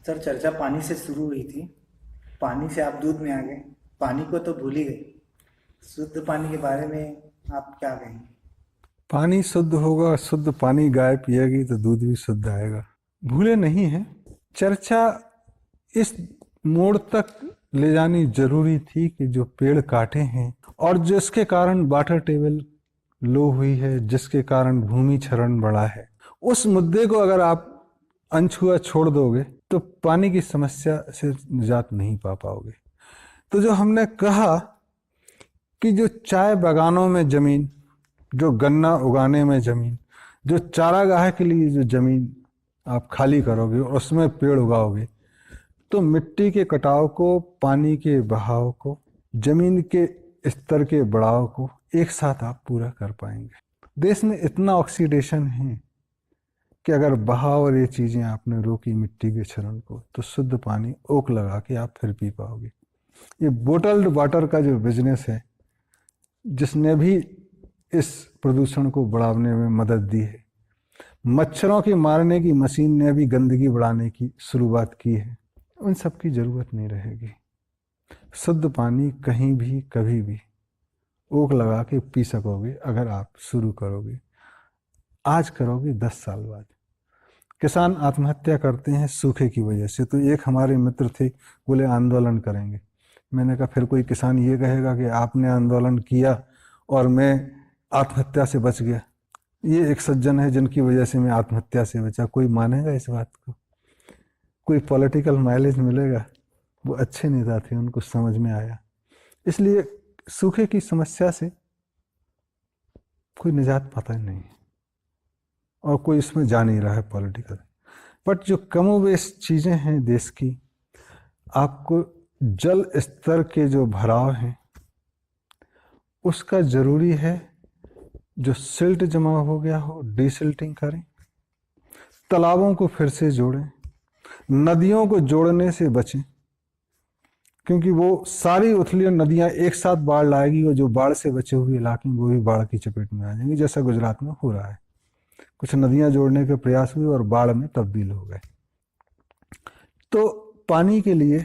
Sir, चर्चा पानी से शुरू हुई थी। पानी से आप दूध में आ गए। पानी को तो भूल ही गए। शुद्ध पानी के बारे में आप क्या कहेंगे? पानी शुद्ध होगा, शुद्ध पानी गाय पिएगी तो दूध भी शुद्ध आएगा। भूले नहीं है। चर्चा इस मोड़ तक ले जानी जरूरी थी कि जो पेड़ काटे हैं और जिसके कारण वाटर टेबल लो हुई है, जिसके कारण भूमि क्षरण बढ़ा है, उस मुद्दे को अगर आप अनछुआ छोड़ दोगे तो पानी की समस्या से निजात नहीं पा पाओगे। तो जो हमने कहा कि जो चाय बागानों में जमीन, जो गन्ना उगाने में ज़मीन, जो चारागाह के लिए जो ज़मीन आप खाली करोगे और उसमें पेड़ उगाओगे, तो मिट्टी के कटाव को, पानी के बहाव को, ज़मीन के स्तर के बढ़ाव को एक साथ आप पूरा कर पाएंगे। देश में इतना ऑक्सीडेशन है कि अगर बहाव और ये चीज़ें आपने रोकी मिट्टी के क्षरण को, तो शुद्ध पानी ओक लगा के आप फिर पी पाओगे। ये बोटल्ड वाटर का जो बिजनेस है, जिसने भी इस प्रदूषण को बढ़ाने में मदद दी है, मच्छरों के मारने की मशीन ने भी गंदगी बढ़ाने की शुरुआत की है, उन सब की ज़रूरत नहीं रहेगी। शुद्ध पानी कहीं भी कभी भी ओक लगा के पी सकोगे अगर आप शुरू करोगे। आज करोगे 10 साल बाद। किसान आत्महत्या करते हैं सूखे की वजह से। तो एक हमारे मित्र थे, बोले आंदोलन करेंगे। मैंने कहा फिर कोई किसान ये कहेगा कि आपने आंदोलन किया और मैं आत्महत्या से बच गया। ये एक सज्जन है जिनकी वजह से मैं आत्महत्या से बचा। कोई मानेगा इस बात को? कोई पॉलिटिकल माइलेज मिलेगा? वो अच्छे नेता थे, उनको समझ में आया। इसलिए सूखे की समस्या से कोई निजात पाता नहीं और कोई इसमें जा नहीं रहा है पॉलिटिकल। बट जो कमोबेश चीज़ें हैं देश की, आपको जल स्तर के जो भराव हैं उसका ज़रूरी है, जो सिल्ट जमा हो गया हो डिसिल्टिंग करें, तालाबों को फिर से जोड़ें, नदियों को जोड़ने से बचें, क्योंकि वो सारी उथली नदियां एक साथ बाढ़ लाएगी और जो बाढ़ से बचे हुए इलाके वो भी बाढ़ की चपेट में आ जाएंगे, जैसा गुजरात में हो रहा है। कुछ नदियां जोड़ने के प्रयास हुए और बाढ़ में तब्दील हो गए। तो पानी के लिए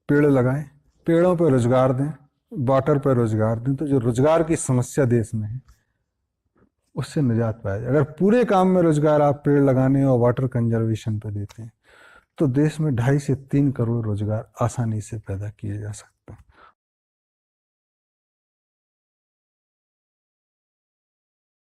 पेड़ लगाएं, पेड़ों पर रोजगार दें, वाटर पर रोजगार दें, तो जो रोजगार की समस्या देश में है उससे निजात पाए। अगर पूरे काम में रोजगार आप पेड़ लगाने और वाटर कंजर्वेशन पर देते हैं तो देश में 2.5 से 3 करोड़ रोजगार आसानी से पैदा किए जा सकते हैं।